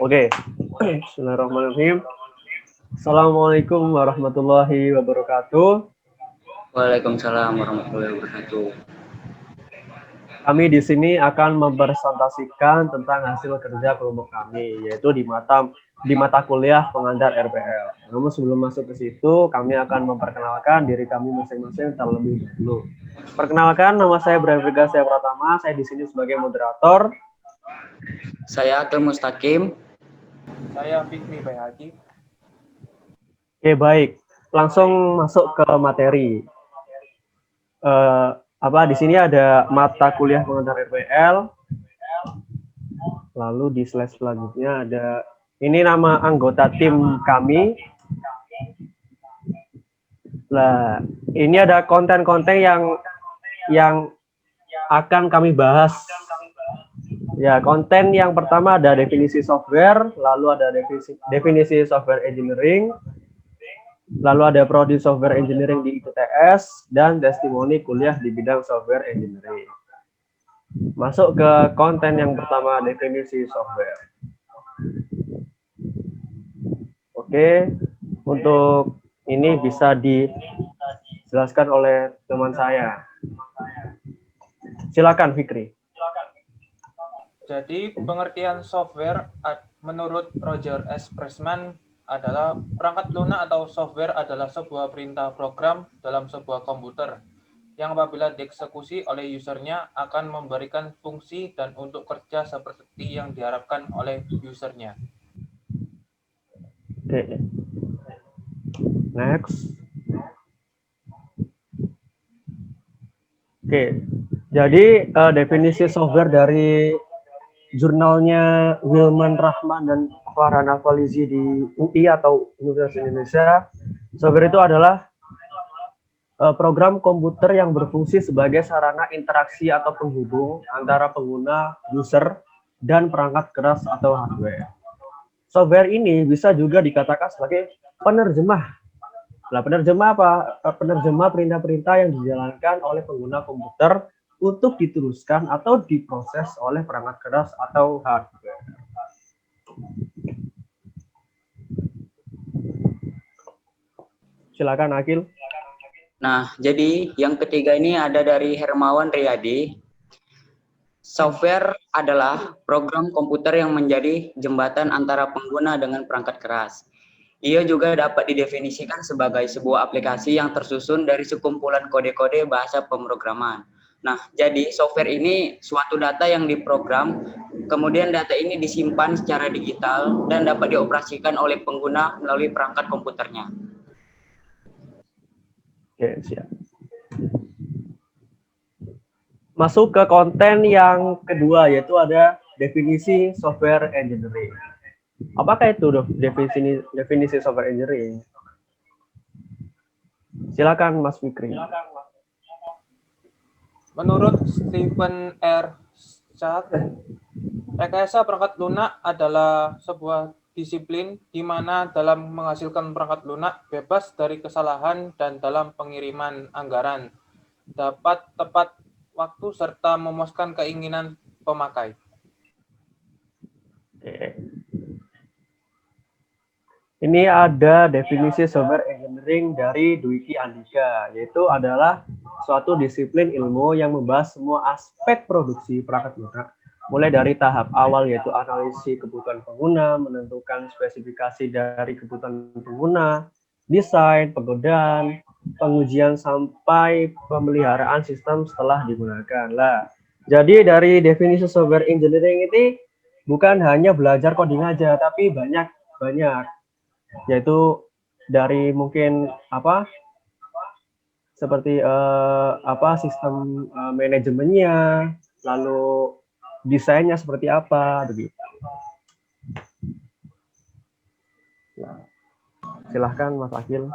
Oke, Bismillahirrahmanirrahim. Assalamualaikum warahmatullahi wabarakatuh. Waalaikumsalam warahmatullahi wabarakatuh. Kami di sini akan mempresentasikan tentang hasil kerja kelompok kami, yaitu di mata kuliah pengantar RPL. Namun sebelum masuk ke situ, kami akan memperkenalkan diri kami masing-masing terlebih dahulu. Perkenalkan, nama saya Brian Virgasya Pratama. Saya di sini sebagai moderator. Saya Akil Mustaqim. Saya Fikri Bayhaqi. Oke, baik. Langsung masuk ke materi. Di sini ada mata kuliah pengantar RPL. Lalu di slide selanjutnya ada ini nama anggota tim kami. Nah, ini ada konten-konten yang akan kami bahas. Ya, konten yang pertama ada definisi software, lalu ada definisi software engineering, lalu ada prodi software engineering di ITTS, dan testimoni kuliah di bidang software engineering. Masuk ke konten yang pertama, definisi software. Oke, untuk ini bisa dijelaskan oleh teman saya. Silakan, Fikri. Jadi pengertian software menurut Roger S. Pressman adalah perangkat lunak atau software adalah sebuah perintah program dalam sebuah komputer yang apabila dieksekusi oleh usernya akan memberikan fungsi dan untuk kerja seperti yang diharapkan oleh usernya. Oke. Next. Oke. Jadi definisi software dari jurnalnya Wilman Rahman dan Farhan Afalizi di UI atau Universitas Indonesia, software itu adalah program komputer yang berfungsi sebagai sarana interaksi atau penghubung antara pengguna, user, dan perangkat keras atau hardware. Software ini bisa juga dikatakan sebagai penerjemah. Nah, penerjemah apa? Penerjemah perintah-perintah yang dijalankan oleh pengguna komputer untuk diteruskan atau diproses oleh perangkat keras atau hardware. Silakan, Akil. Nah, jadi yang ketiga ini ada dari Hermawan Riyadi. Software adalah program komputer yang menjadi jembatan antara pengguna dengan perangkat keras. Ia juga dapat didefinisikan sebagai sebuah aplikasi yang tersusun dari sekumpulan kode-kode bahasa pemrograman. Nah, jadi software ini suatu data yang diprogram, kemudian data ini disimpan secara digital dan dapat dioperasikan oleh pengguna melalui perangkat komputernya. Oke, siap. Masuk ke konten yang kedua, yaitu ada definisi software engineering. Apakah itu definisi software engineering? Silakan, Mas Fikri. Menurut Stephen R. Schacht, rekayasa perangkat lunak adalah sebuah disiplin di mana dalam menghasilkan perangkat lunak bebas dari kesalahan dan dalam pengiriman anggaran dapat tepat waktu serta memuaskan keinginan pemakai. Ini ada definisi software engineering dari Dwiki Andika, yaitu adalah suatu disiplin ilmu yang membahas semua aspek produksi perangkat lunak, mulai dari tahap awal yaitu analisis kebutuhan pengguna, menentukan spesifikasi dari kebutuhan pengguna, desain, penggodaan, pengujian sampai pemeliharaan sistem setelah digunakan. Lah, jadi dari definisi software engineering ini bukan hanya belajar coding aja, tapi banyak, yaitu dari mungkin seperti sistem manajemennya, lalu desainnya seperti apa, begitu. Nah, silahkan Mas Akil.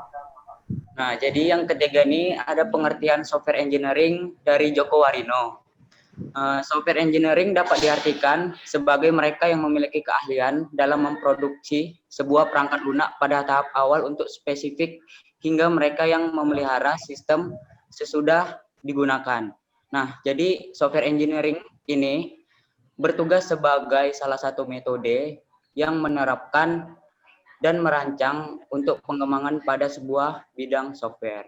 Nah, jadi yang ketiga ini ada pengertian software engineering dari Joko Warino. Software engineering dapat diartikan sebagai mereka yang memiliki keahlian dalam memproduksi sebuah perangkat lunak pada tahap awal untuk spesifik hingga mereka yang memelihara sistem sesudah digunakan. Nah, jadi software engineering ini bertugas sebagai salah satu metode yang menerapkan dan merancang untuk pengembangan pada sebuah bidang software.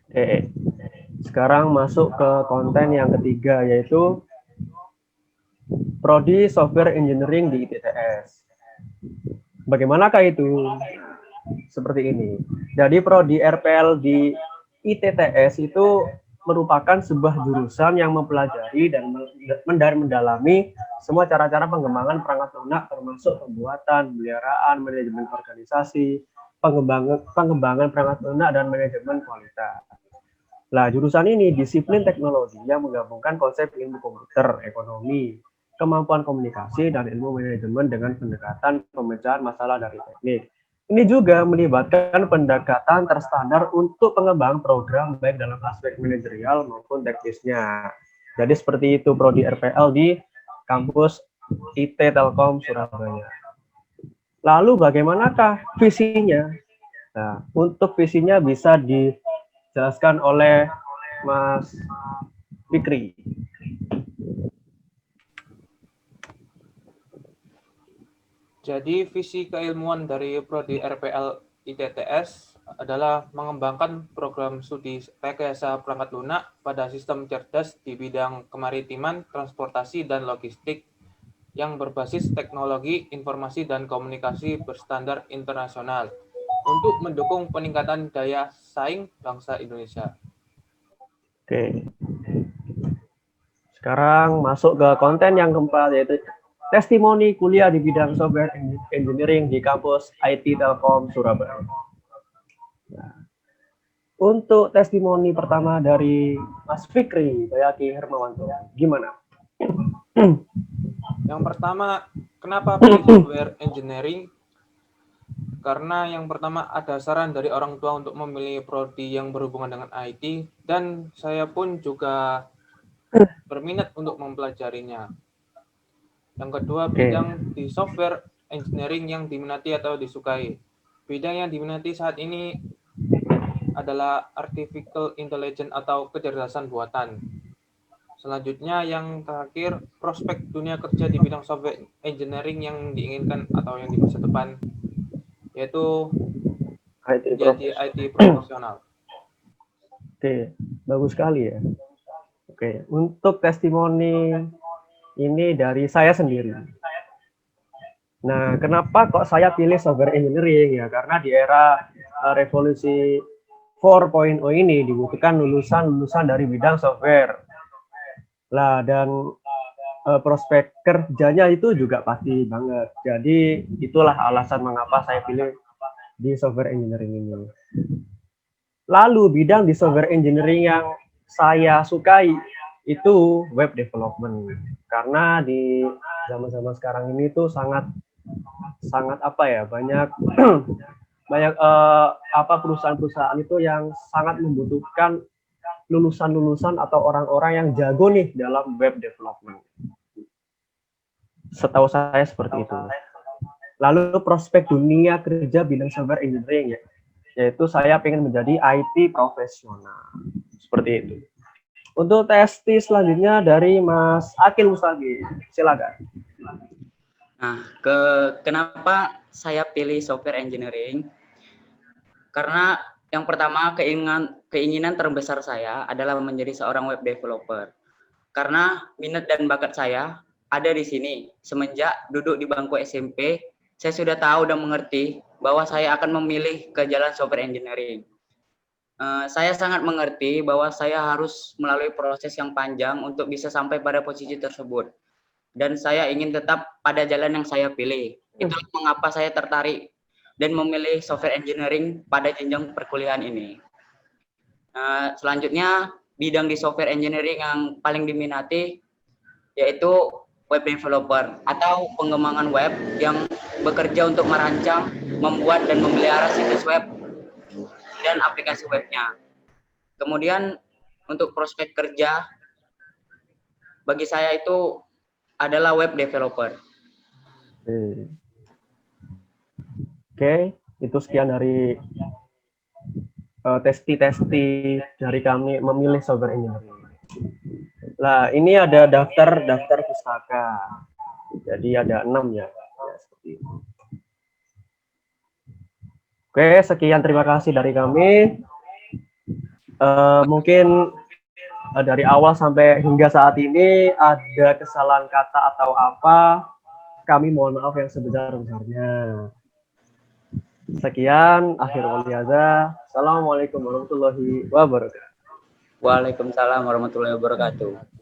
Oke. Sekarang masuk ke konten yang ketiga, yaitu Prodi Software Engineering di ITTS. Bagaimanakah itu? Seperti ini. Jadi Prodi RPL di ITTS itu merupakan sebuah jurusan yang mempelajari dan mendalami semua cara-cara pengembangan perangkat lunak, termasuk pembuatan, pemeliharaan, manajemen organisasi, pengembangan perangkat lunak, dan manajemen kualitas. Nah, jurusan ini disiplin teknologi yang menggabungkan konsep ilmu komputer, ekonomi, kemampuan komunikasi, dan ilmu manajemen dengan pendekatan pemecahan masalah dari teknik. Ini juga melibatkan pendekatan terstandar untuk pengembangan program baik dalam aspek manajerial maupun teknisnya. Jadi seperti itu Prodi RPL di kampus IT Telkom Surabaya. Lalu bagaimanakah visinya? Nah, untuk visinya bisa dijelaskan oleh Mas Fikri. Jadi visi keilmuan dari Prodi RPL ITTS adalah mengembangkan program studi rekayasa perangkat lunak pada sistem cerdas di bidang kemaritiman, transportasi, dan logistik yang berbasis teknologi informasi dan komunikasi berstandar internasional untuk mendukung peningkatan daya saing bangsa Indonesia. Oke. Sekarang masuk ke konten yang keempat, yaitu testimoni kuliah di bidang software engineering di kampus IT Telkom Surabaya. Nah, untuk testimoni pertama dari Mas Fikri Bayaki Hermawanto, gimana? Yang pertama, kenapa pilih software engineering? Karena yang pertama ada saran dari orang tua untuk memilih prodi yang berhubungan dengan IT, dan saya pun juga berminat untuk mempelajarinya. Yang kedua, bidang di software engineering yang diminati atau disukai. Bidang yang diminati saat ini adalah artificial intelligence atau kecerdasan buatan. Selanjutnya yang terakhir, prospek dunia kerja di bidang software engineering yang diinginkan atau yang di masa depan, yaitu jadi IT profesional. Oke, bagus sekali ya. Oke, untuk testimoni ini dari saya sendiri. Nah, kenapa kok saya pilih software engineering ya? Karena di era revolusi 4.0 ini dibutuhkan lulusan-lulusan dari bidang software. Lah, dan prospek kerjanya itu juga pasti banget. Jadi itulah alasan mengapa saya pilih di software engineering ini. Lalu bidang di software engineering yang saya sukai itu web development. Karena di zaman-zaman sekarang ini tuh sangat apa ya, banyak banyak perusahaan-perusahaan itu yang sangat membutuhkan lulusan-lulusan atau orang-orang yang jago nih dalam web development. Setahu saya seperti itu. Lalu prospek dunia kerja bidang software engineering ya, yaitu saya ingin menjadi IT profesional. Seperti itu. Untuk testis selanjutnya dari Mas Akil Mustafi, silakan. Nah, kenapa saya pilih software engineering? Karena yang pertama keinginan terbesar saya adalah menjadi seorang web developer. Karena minat dan bakat saya ada di sini. Semenjak duduk di bangku SMP, saya sudah tahu dan mengerti bahwa saya akan memilih ke jalan software engineering. Saya sangat mengerti bahwa saya harus melalui proses yang panjang untuk bisa sampai pada posisi tersebut. Dan saya ingin tetap pada jalan yang saya pilih. Itulah mengapa saya tertarik dan memilih software engineering pada jenjang perkuliahan ini. Selanjutnya, bidang di software engineering yang paling diminati yaitu web developer atau pengembangan web yang bekerja untuk merancang, membuat, dan memelihara situs web dan aplikasi webnya. Kemudian untuk prospek kerja bagi saya itu adalah web developer. Oke, itu sekian dari testi dari kami memilih software engineering. Nah, ini ada daftar pustaka. Jadi ada 6 ya. Ya, seperti itu. Oke, sekian terima kasih dari kami. Mungkin dari awal sampai hingga saat ini ada kesalahan kata atau apa, kami mohon maaf yang sebesar-besarnya. Sekian, akhir waliyaza. Assalamualaikum warahmatullahi wabarakatuh. Waalaikumsalam warahmatullahi wabarakatuh.